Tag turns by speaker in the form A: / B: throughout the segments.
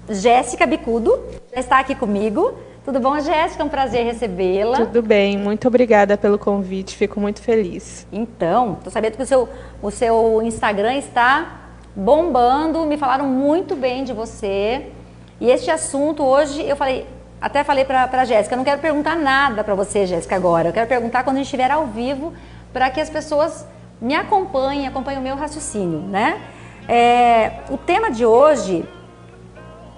A: Jéssica Bicudo, já está aqui comigo. Tudo bom, Jéssica? É um prazer recebê-la.
B: Tudo bem, muito obrigada pelo convite, fico muito feliz.
A: Então, estou sabendo que o seu Instagram está bombando, me falaram muito bem de você. E este assunto hoje, até falei para a Jéssica, eu não quero perguntar nada para você, Jéssica, agora. Eu quero perguntar quando a gente estiver ao vivo, para que as pessoas me acompanhem o meu raciocínio, né? O tema de hoje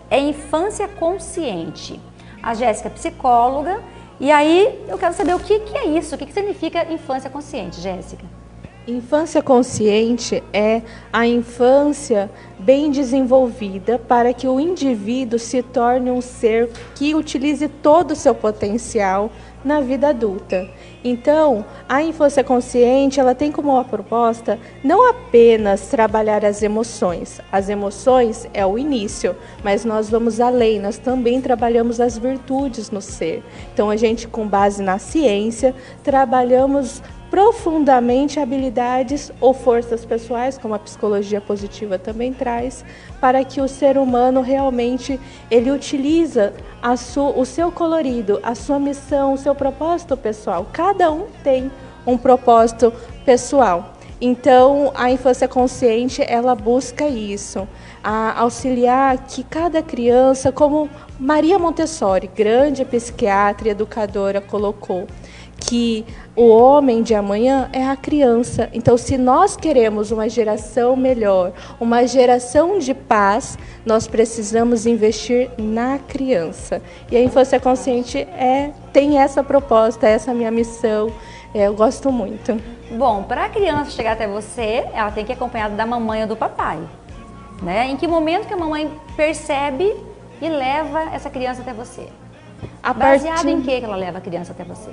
A: é infância consciente. A Jéssica é psicóloga, e aí eu quero saber o que é isso, o que significa infância consciente, Jéssica?
B: Infância consciente é a infância bem desenvolvida para que o indivíduo se torne um ser que utilize todo o seu potencial na vida adulta. Então, a infância consciente, ela tem como uma proposta não apenas trabalhar as emoções. As emoções é o início, mas nós vamos além, nós também trabalhamos as virtudes no ser. Então, a gente, com base na ciência, trabalhamos profundamente habilidades ou forças pessoais, como a psicologia positiva também traz, para que o ser humano realmente ele utiliza o seu colorido, a sua missão, o seu propósito pessoal. Cada um tem um propósito pessoal. Então, a infância consciente, ela busca isso, a auxiliar que cada criança, como Maria Montessori, grande psiquiatra e educadora, colocou, que o homem de amanhã é a criança. Então, se nós queremos uma geração melhor, uma geração de paz, nós precisamos investir na criança. E a infância consciente tem essa proposta, essa é a minha missão. Eu gosto muito.
A: Bom, para a criança chegar até você, ela tem que ir acompanhada da mamãe ou do papai, né? Em que momento que a mamãe percebe e leva essa criança até você? Baseado em que ela leva a criança até você?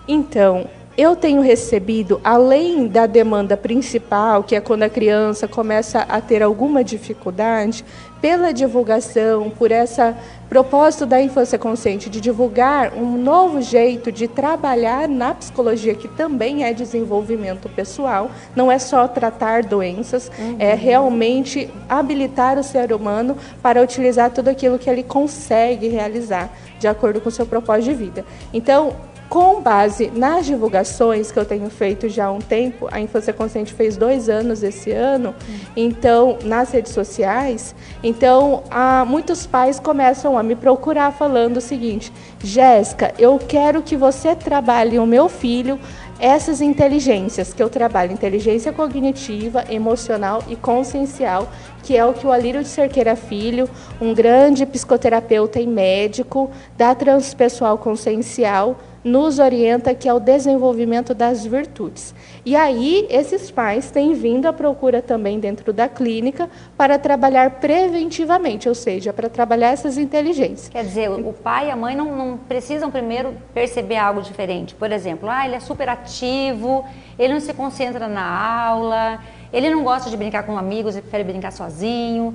B: Então, eu tenho recebido, além da demanda principal, que é quando a criança começa a ter alguma dificuldade, pela divulgação, por esse propósito da infância consciente, de divulgar um novo jeito de trabalhar na psicologia, que também é desenvolvimento pessoal, não é só tratar doenças, é realmente habilitar o ser humano para utilizar tudo aquilo que ele consegue realizar, de acordo com o seu propósito de vida. Então, com base nas divulgações que eu tenho feito já há um tempo, a Infância Consciente fez 2 anos esse ano, então, nas redes sociais, então, muitos pais começam a me procurar falando o seguinte: Jéssica, eu quero que você trabalhe o meu filho essas inteligências, que eu trabalho, inteligência cognitiva, emocional e consciencial, que é o que o Alírio de Cerqueira Filho, um grande psicoterapeuta e médico da transpessoal consciencial, nos orienta, que é o desenvolvimento das virtudes. E aí, esses pais têm vindo à procura também dentro da clínica para trabalhar preventivamente, ou seja, para trabalhar essas inteligências.
A: Quer dizer, o pai e a mãe não precisam primeiro perceber algo diferente. Por exemplo, ele é super ativo, ele não se concentra na aula, ele não gosta de brincar com amigos, ele prefere brincar sozinho.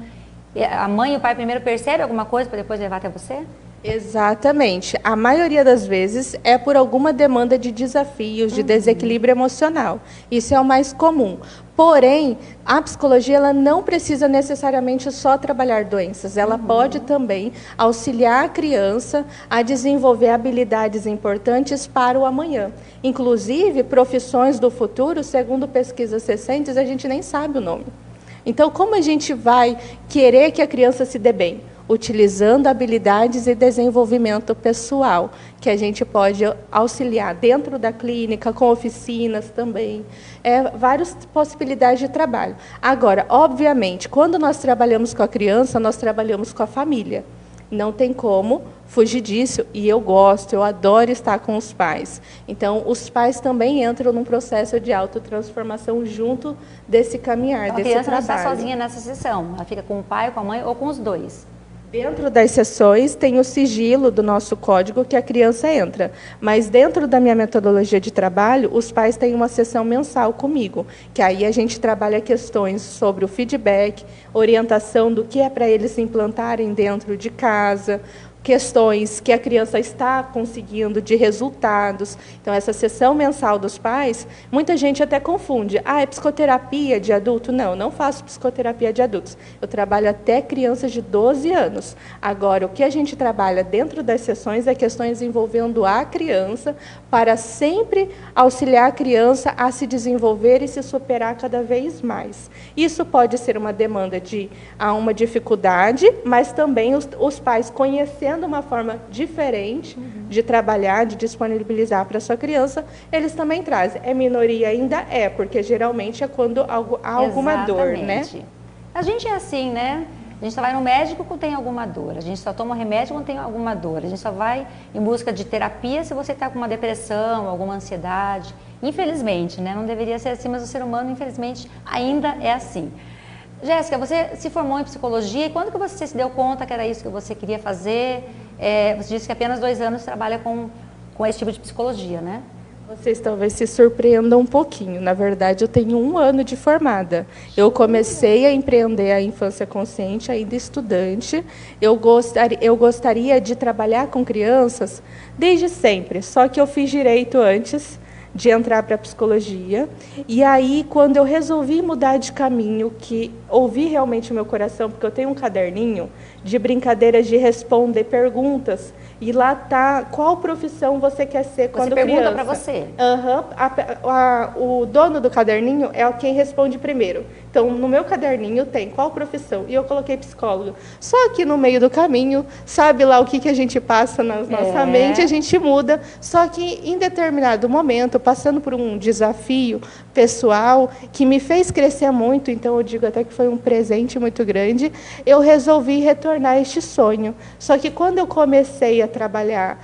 A: A mãe e o pai primeiro percebem alguma coisa para depois levar até você?
B: Exatamente. A maioria das vezes é por alguma demanda de desafios, de desequilíbrio emocional. Isso é o mais comum. Porém, a psicologia ela não precisa necessariamente só trabalhar doenças. Ela pode também auxiliar a criança a desenvolver habilidades importantes para o amanhã. Inclusive, profissões do futuro, segundo pesquisas recentes, a gente nem sabe o nome. Então, como a gente vai querer que a criança se dê bem? Utilizando habilidades e desenvolvimento pessoal, que a gente pode auxiliar dentro da clínica, com oficinas também, várias possibilidades de trabalho. Agora, obviamente, quando nós trabalhamos com a criança, nós trabalhamos com a família. Não tem como fugir disso, e eu gosto, eu adoro estar com os pais. Então, os pais também entram num processo de autotransformação junto desse caminhar,
A: então,
B: desse trabalho.
A: A criança não está sozinha nessa sessão, ela fica com o pai, com a mãe ou com os dois.
B: Dentro das sessões tem o sigilo do nosso código que a criança entra, mas dentro da minha metodologia de trabalho, os pais têm uma sessão mensal comigo, que aí a gente trabalha questões sobre o feedback, orientação do que é para eles se implantarem dentro de casa, questões que a criança está conseguindo de resultados. Então, essa sessão mensal dos pais, muita gente até confunde. Ah, é psicoterapia de adulto? Não, não faço psicoterapia de adultos. Eu trabalho até crianças de 12 anos. Agora, o que a gente trabalha dentro das sessões é questões envolvendo a criança, para sempre auxiliar a criança a se desenvolver e se superar cada vez mais. Isso pode ser uma demanda de uma dificuldade, mas também os pais conhecendo uma forma diferente de trabalhar, de disponibilizar para a sua criança, eles também trazem. É minoria ainda? É, porque geralmente é quando há alguma dor, né?
A: A gente é assim, né? A gente só vai no médico quando tem alguma dor, a gente só toma remédio quando tem alguma dor, a gente só vai em busca de terapia se você está com uma depressão, alguma ansiedade. Infelizmente, né? Não deveria ser assim, mas o ser humano, infelizmente, ainda é assim. Jéssica, você se formou em psicologia e quando que você se deu conta que era isso que você queria fazer? Você disse que apenas 2 anos trabalha com esse tipo de psicologia, né?
B: Vocês talvez se surpreendam um pouquinho. Na verdade, eu tenho 1 ano de formada. Eu comecei a empreender a infância consciente ainda estudante. Eu gostaria de trabalhar com crianças desde sempre, só que eu fiz direito antes de entrar para a psicologia. E aí, quando eu resolvi mudar de caminho, que ouvi realmente o meu coração, porque eu tenho um caderninho de brincadeiras de responder perguntas, e lá tá qual profissão você quer ser quando criança. Você pergunta
A: para você.
B: O dono do caderninho é quem responde primeiro. Então, no meu caderninho tem qual profissão, e eu coloquei psicólogo. Só que no meio do caminho, sabe lá o que a gente passa na nossa mente, a gente muda. Só que em determinado momento, passando por um desafio pessoal que me fez crescer muito, então eu digo até que foi um presente muito grande, eu resolvi retornar a este sonho. Só que quando eu comecei a trabalhar,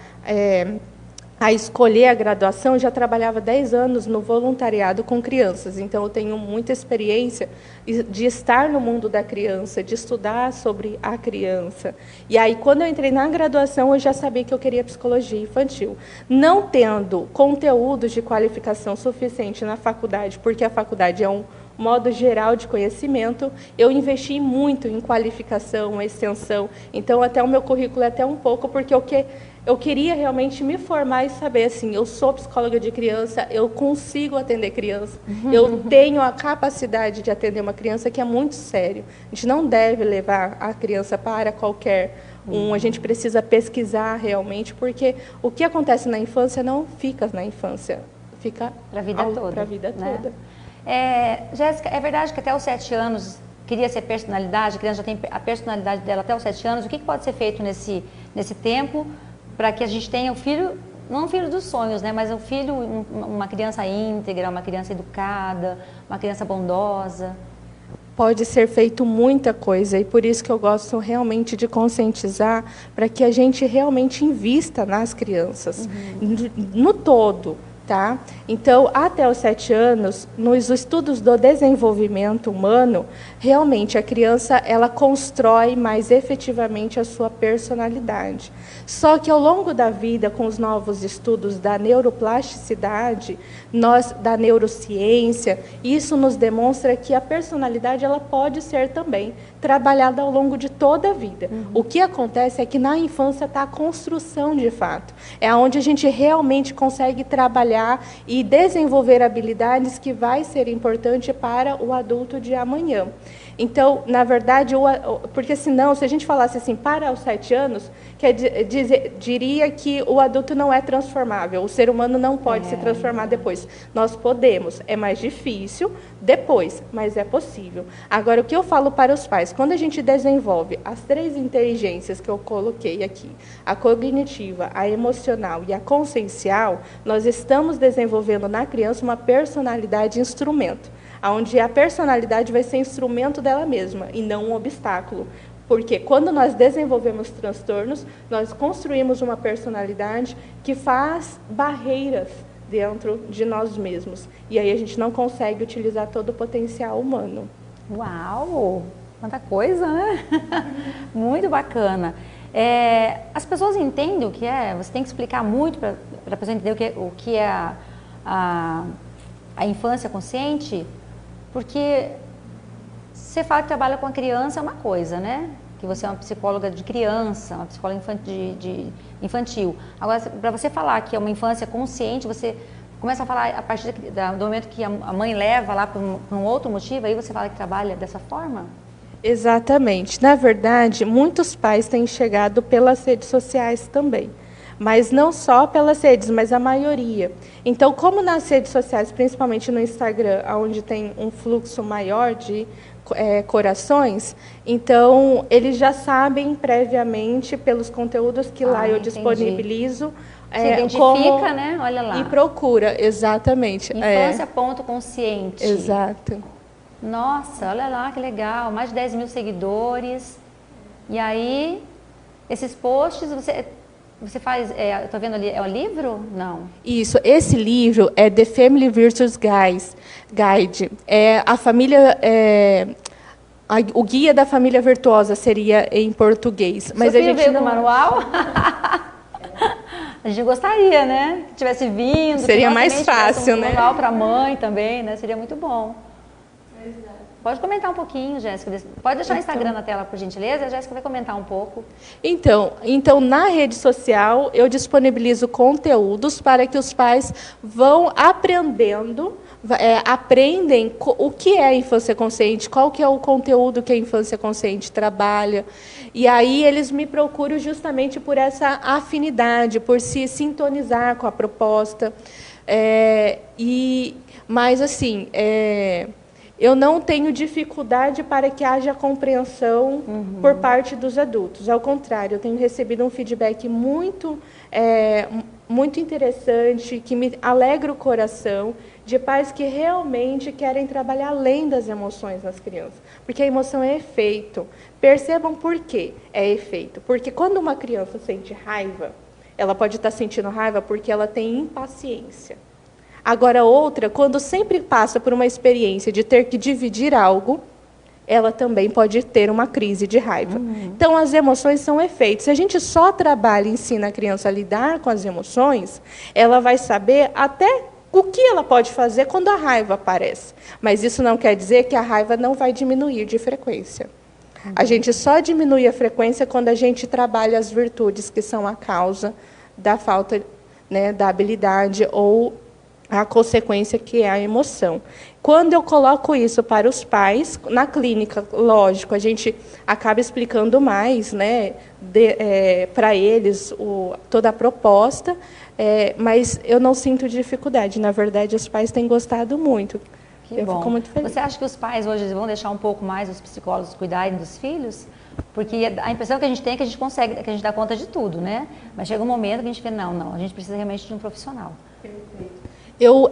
B: a escolher a graduação, eu já trabalhava 10 anos no voluntariado com crianças, então eu tenho muita experiência de estar no mundo da criança, de estudar sobre a criança. E aí, quando eu entrei na graduação, eu já sabia que eu queria psicologia infantil. Não tendo conteúdos de qualificação suficiente na faculdade, porque a faculdade é um modo geral de conhecimento, eu investi muito em qualificação, extensão, então até o meu currículo é até um pouco, porque eu queria realmente me formar e saber, assim, eu sou psicóloga de criança, eu consigo atender criança, eu tenho a capacidade de atender uma criança, que é muito sério. A gente não deve levar a criança para qualquer a gente precisa pesquisar realmente, porque o que acontece na infância não fica na infância, fica
A: para a vida toda.
B: Para a vida toda.
A: Jéssica, é verdade que até os 7 anos queria ser personalidade, a criança já tem a personalidade dela até os 7 anos, o que pode ser feito nesse tempo para que a gente tenha o filho, não o filho dos sonhos, né, mas o filho, uma criança íntegra, uma criança educada, uma criança bondosa?
B: Pode ser feito muita coisa, e por isso que eu gosto realmente de conscientizar, para que a gente realmente invista nas crianças, no todo. Tá? Então, até os 7 anos, nos estudos do desenvolvimento humano, realmente a criança ela constrói mais efetivamente a sua personalidade. Só que ao longo da vida, com os novos estudos da neuroplasticidade, da neurociência, isso nos demonstra que a personalidade ela pode ser também trabalhada ao longo de toda a vida. O que acontece é que na infância está a construção de fato. É onde a gente realmente consegue trabalhar e desenvolver habilidades que vai ser importante para o adulto de amanhã. Então, na verdade, porque senão, se a gente falasse assim, para os 7 anos, diria que o adulto não é transformável, o ser humano não pode se transformar depois. Nós podemos, é mais difícil depois, mas é possível. Agora, o que eu falo para os pais, quando a gente desenvolve as 3 inteligências que eu coloquei aqui, a cognitiva, a emocional e a consciencial, nós estamos desenvolvendo na criança uma personalidade instrumento, onde a personalidade vai ser instrumento dela mesma e não um obstáculo. Porque quando nós desenvolvemos transtornos, nós construímos uma personalidade que faz barreiras dentro de nós mesmos. E aí a gente não consegue utilizar todo o potencial humano.
A: Uau! Quanta coisa, né? Muito bacana. As pessoas entendem o que é? Você tem que explicar muito para a pessoa entender o que é a infância consciente? Porque você fala que trabalha com a criança é uma coisa, né? que você é uma psicóloga de criança, uma psicóloga infantil. Agora, para você falar que é uma infância consciente, você começa a falar a partir do momento que a mãe leva lá para um outro motivo, aí você fala que trabalha dessa forma?
B: Exatamente. Na verdade, muitos pais têm chegado pelas redes sociais também. Mas não só pelas redes, mas a maioria. Então, como nas redes sociais, principalmente no Instagram, onde tem um fluxo maior de corações, então eles já sabem previamente pelos conteúdos que lá eu disponibilizo.
A: Se identifica, né? Olha lá.
B: E procura, exatamente.
A: Infância.consciente.
B: Exato.
A: Nossa, olha lá que legal, mais de 10 mil seguidores. E aí, esses posts, você faz, eu tô vendo ali, é um livro? Não.
B: Isso, esse livro é The Family Virtues Guide. É a família, o guia da família virtuosa seria em português. Mas a gente
A: veio com o manual? A gente gostaria, né? Que tivesse vindo.
B: Seria mais fácil, né?
A: Manual para a mãe também, né? Seria muito bom. Pode comentar um pouquinho, Jéssica. Pode deixar o Instagram na tela, por gentileza. A Jéssica vai comentar um pouco. Então,
B: na rede social, eu disponibilizo conteúdos para que os pais vão aprendem o que é a infância consciente, qual que é o conteúdo que a infância consciente trabalha. E aí eles me procuram justamente por essa afinidade, por se sintonizar com a proposta. Mas, assim... eu não tenho dificuldade para que haja compreensão por parte dos adultos. Ao contrário, eu tenho recebido um feedback muito interessante, que me alegra o coração, de pais que realmente querem trabalhar além das emoções nas crianças. Porque a emoção é efeito. Percebam por quê é efeito. Porque quando uma criança sente raiva, ela pode estar sentindo raiva porque ela tem impaciência. Agora, outra, quando sempre passa por uma experiência de ter que dividir algo, ela também pode ter uma crise de raiva. Então, as emoções são efeitos. Se a gente só trabalha e ensina a criança a lidar com as emoções, ela vai saber até o que ela pode fazer quando a raiva aparece. Mas isso não quer dizer que a raiva não vai diminuir de frequência. A gente só diminui a frequência quando a gente trabalha as virtudes que são a causa da falta, né, da habilidade ou a consequência que é a emoção. Quando eu coloco isso para os pais, na clínica, lógico, a gente acaba explicando mais, né, para eles toda a proposta, mas eu não sinto dificuldade. Na verdade, os pais têm gostado muito.
A: Eu fico muito feliz. Você acha que os pais hoje vão deixar um pouco mais os psicólogos cuidarem dos filhos? Porque a impressão que a gente tem é que a gente consegue, que a gente dá conta de tudo, né? Mas chega um momento que a gente vê, não, a gente precisa realmente de um profissional.
B: Perfeito.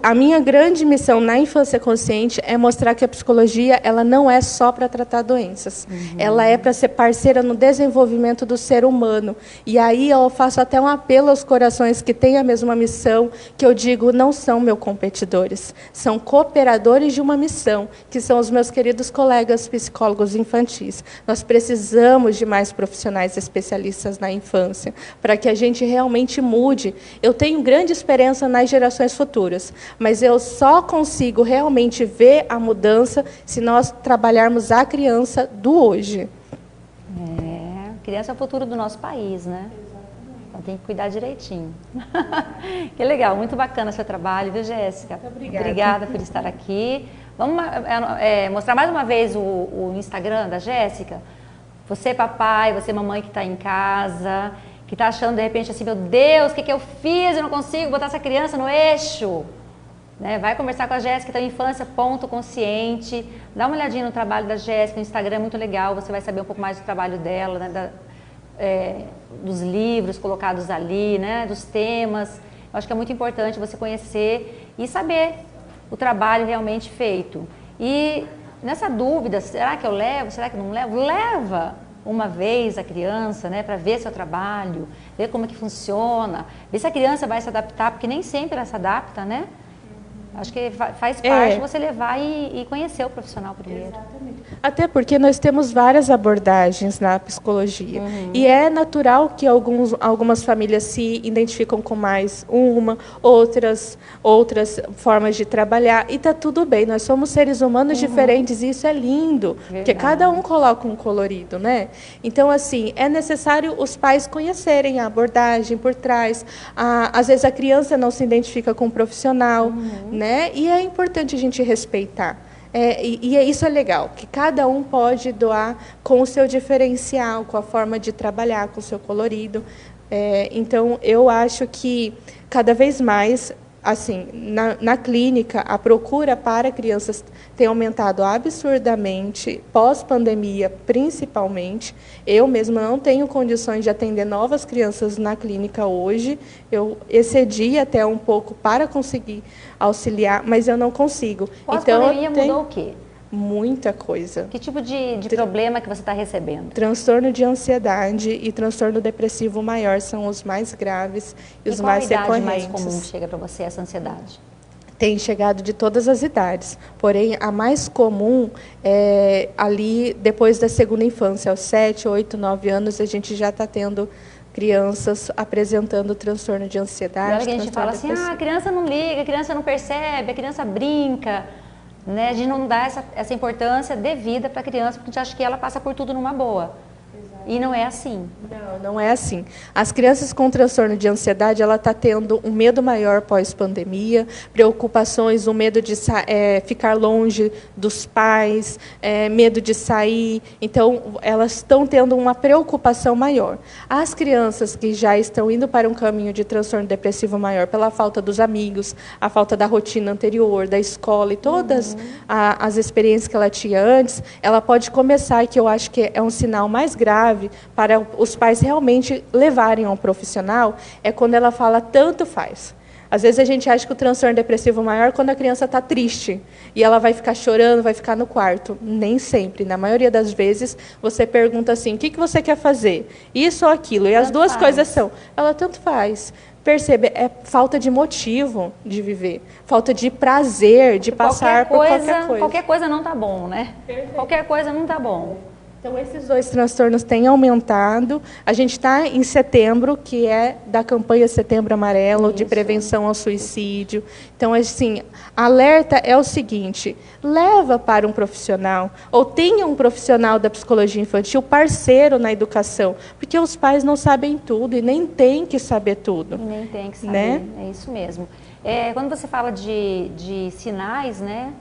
B: A minha grande missão na infância consciente é mostrar que a psicologia ela não é só para tratar doenças. Ela é para ser parceira no desenvolvimento do ser humano. E aí eu faço até um apelo aos corações que têm a mesma missão, que eu digo, não são meus competidores, são cooperadores de uma missão, que são os meus queridos colegas psicólogos infantis. Nós precisamos de mais profissionais especialistas na infância, para que a gente realmente mude. Eu tenho grande esperança nas gerações futuras. Mas eu só consigo realmente ver a mudança se nós trabalharmos a criança do hoje.
A: Criança é o futuro do nosso país, né? Então tem que cuidar direitinho. Que legal, muito bacana o seu trabalho, viu, Jéssica? Obrigada por estar aqui. Vamos mostrar mais uma vez o Instagram da Jéssica? Você, papai, você, mamãe que está em casa, que está achando de repente assim, meu Deus, o que eu fiz? Eu não consigo botar essa criança no eixo. Né? Vai conversar com a Jéssica, então infância.consciente. Dá uma olhadinha no trabalho da Jéssica, no Instagram é muito legal, você vai saber um pouco mais do trabalho dela, né? Dos livros colocados ali, né? Dos temas. Eu acho que é muito importante você conhecer e saber o trabalho realmente feito. E nessa dúvida, será que eu levo, será que não levo? Leva! Uma vez a criança, né, para ver seu trabalho, ver como é que funciona, ver se a criança vai se adaptar, porque nem sempre ela se adapta, né? Acho que faz parte você levar e conhecer o profissional primeiro.
B: Exatamente. Até porque nós temos várias abordagens na psicologia. E é natural que algumas famílias se identificam com mais uma, outras formas de trabalhar. E está tudo bem, nós somos seres humanos diferentes e isso é lindo.
A: Verdade.
B: Porque cada um coloca um colorido, né? Então, assim, é necessário os pais conhecerem a abordagem por trás. Às vezes a criança não se identifica com o profissional, né? E é importante a gente respeitar. Isso é legal, que cada um pode doar com o seu diferencial, com a forma de trabalhar, com o seu colorido. Então, eu acho que cada vez mais, assim, na clínica, a procura para crianças tem aumentado absurdamente, pós-pandemia principalmente. Eu mesma não tenho condições de atender novas crianças na clínica hoje. Eu excedi até um pouco para conseguir auxiliar, mas eu não consigo.
A: Pós-pandemia mudou o quê?
B: Muita coisa.
A: Que tipo de problema que você está recebendo?
B: Transtorno de ansiedade e transtorno depressivo maior são os mais graves e os mais recorrentes.
A: Qual a idade mais comum que chega para você essa ansiedade?
B: Tem chegado de todas as idades, porém a mais comum é ali depois da segunda infância, aos 7, 8, 9 anos, a gente já está tendo crianças apresentando transtorno de ansiedade.
A: Olha que a gente fala assim, a criança não liga, a criança não percebe, a criança brinca, né? A gente não dá essa importância devida para a criança, porque a gente acha que ela passa por tudo numa boa. E não é assim.
B: Não é assim. As crianças com transtorno de ansiedade, ela está tendo um medo maior pós-pandemia, preocupações, o medo de ficar longe dos pais, medo de sair. Então, elas estão tendo uma preocupação maior. As crianças que já estão indo para um caminho de transtorno depressivo maior pela falta dos amigos, a falta da rotina anterior, da escola e todas as experiências que ela tinha antes, ela pode começar, que eu acho que é um sinal mais grave, para os pais realmente levarem a um profissional, é quando ela fala tanto faz. Às vezes a gente acha que o transtorno depressivo maior é quando a criança está triste e ela vai ficar chorando, vai ficar no quarto. Nem sempre. Na maioria das vezes, você pergunta assim, o que você quer fazer? Isso ou aquilo? E as duas coisas são, ela tanto faz. Percebe, é falta de motivo de viver, falta de prazer, de passar por qualquer coisa.
A: Qualquer coisa não está bom, né? Perfeito. Qualquer coisa não está bom.
B: Então, esses dois transtornos têm aumentado. A gente está em setembro, que é da campanha Setembro Amarelo, de prevenção ao suicídio. Então, assim, alerta é o seguinte, leva para um profissional, ou tenha um profissional da psicologia infantil, parceiro na educação, porque os pais não sabem tudo e nem têm que saber tudo.
A: E nem tem que saber,
B: né?
A: É isso mesmo. Quando você fala de sinais, né,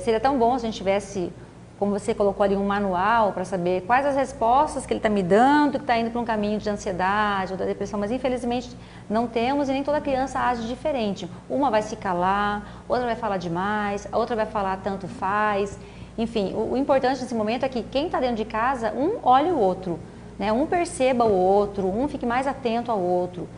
A: seria tão bom se a gente tivesse, como você colocou ali, um manual para saber quais as respostas que ele está me dando, que está indo para um caminho de ansiedade ou da depressão, mas infelizmente não temos e nem toda criança age diferente. Uma vai se calar, outra vai falar demais, a outra vai falar tanto faz. Enfim, o importante nesse momento é que quem está dentro de casa, um olhe o outro, né? Um perceba o outro, um fique mais atento ao outro.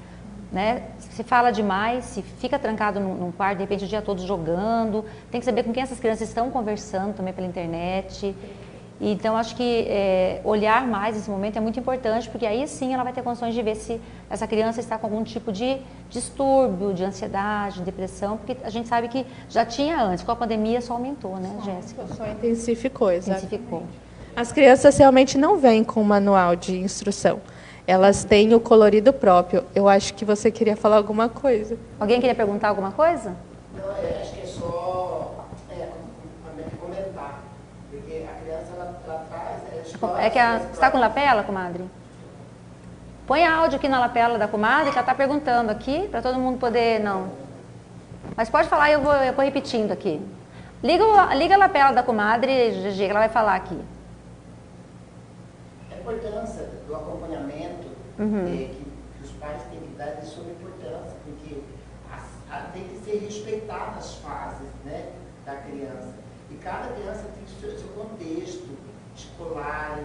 A: Né? Se fala demais, se fica trancado num quarto, de repente o dia todo jogando, tem que saber com quem essas crianças estão conversando também pela internet. Então, acho que olhar mais esse momento é muito importante, porque aí sim ela vai ter condições de ver se essa criança está com algum tipo de distúrbio, de ansiedade, de depressão, porque a gente sabe que já tinha antes, com a pandemia só aumentou, né, Jéssica?
B: Só intensificou, exatamente.
A: Intensificou.
B: As crianças realmente não vêm com um manual de instrução. Elas têm o colorido próprio. Eu acho que você queria falar alguma coisa.
A: Alguém queria perguntar alguma coisa?
C: Não, acho que é só comentar. Porque a criança, ela traz...
A: Você está com lapela, comadre? Põe áudio aqui na lapela da comadre, que ela está perguntando aqui, para todo mundo poder... Não. Mas pode falar, eu vou repetindo aqui. Liga a lapela da comadre, Gigi, que ela vai falar aqui.
C: A importância do acompanhamento que os pais têm que dar de sua importância, porque tem que ser respeitadas as fases, né, da criança. E cada criança tem seu contexto escolar,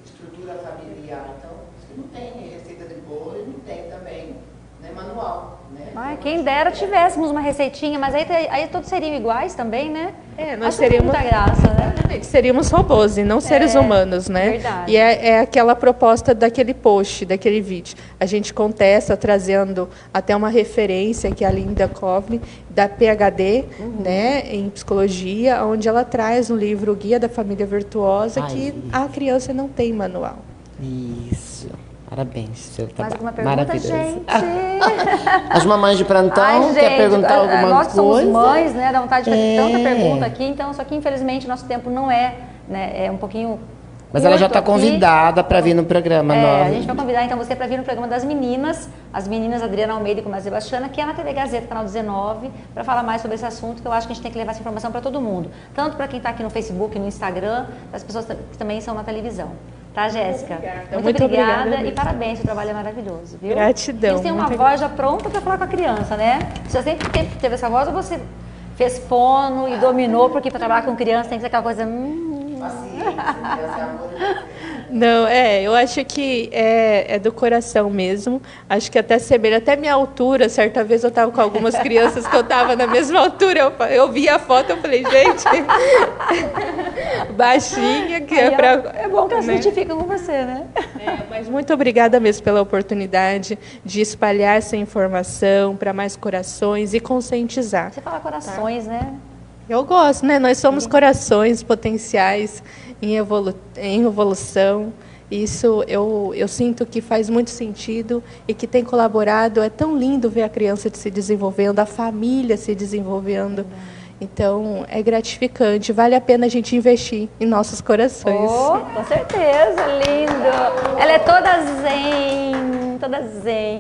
C: estrutura familiar. Então, se não tem receita de bolo, não tem também, né, manual. Né?
A: Ai, quem dera tivéssemos uma receitinha, mas aí todos seriam iguais também, né?
B: Nós teríamos
A: muita graça, né?
B: Seríamos robôs e não seres humanos, né?
A: Verdade.
B: E é aquela proposta daquele post, daquele vídeo. A gente contesta trazendo até uma referência que é a Linda Kovner, da PhD, né, em psicologia, onde ela traz um livro, o Guia da Família Virtuosa, que a criança não tem manual.
D: Isso. Parabéns, seu
A: Mais
D: trabalho.
A: alguma pergunta,
D: Maravilhoso.
A: gente?
D: As mamães de plantão,
A: Ai, gente,
D: quer perguntar alguma coisa?
A: nós somos mães, né? Dá vontade de fazer tanta
D: É.
A: pergunta aqui, então, só que infelizmente nosso tempo não é, né? É um pouquinho.
D: Mas ela já
A: curto
D: está
A: aqui.
D: convidada para vir no programa
A: A
D: novo.
A: gente vai convidar então você para vir no programa das meninas, as meninas Adriana Almeida e Comadre Sebastiana, que é na TV Gazeta, canal 19, para falar mais sobre esse assunto, que eu acho que a gente tem que levar essa informação para todo mundo. Tanto para quem está aqui no Facebook, no Instagram, as pessoas que também são na televisão. Tá, Jéssica? Muito obrigada e parabéns, o trabalho é maravilhoso, viu?
B: Gratidão.
A: Você tem uma
B: muito
A: voz já pronta para falar com a criança, né? Você sempre teve essa voz ou você fez fono e dominou, porque para trabalhar com criança tem que ser aquela coisa...
C: Paciência, criança é amor e paciência.
B: Não, eu acho que é do coração mesmo. Acho que até semelha, até minha altura. Certa vez eu estava com algumas crianças que eu estava na mesma altura. Eu vi a foto, eu falei, gente, baixinha, que é para...
A: É bom que ela se identifica com você, né?
B: Mas muito obrigada mesmo pela oportunidade de espalhar essa informação para mais corações e conscientizar.
A: Você fala corações, né?
B: Eu gosto, né? Nós somos corações potenciais em evolução. Isso eu sinto que faz muito sentido e que tem colaborado. É tão lindo ver a criança se desenvolvendo, a família se desenvolvendo. Então, é gratificante. Vale a pena a gente investir em nossos corações.
A: Oh, com certeza, lindo. Ela é toda zen, toda zen.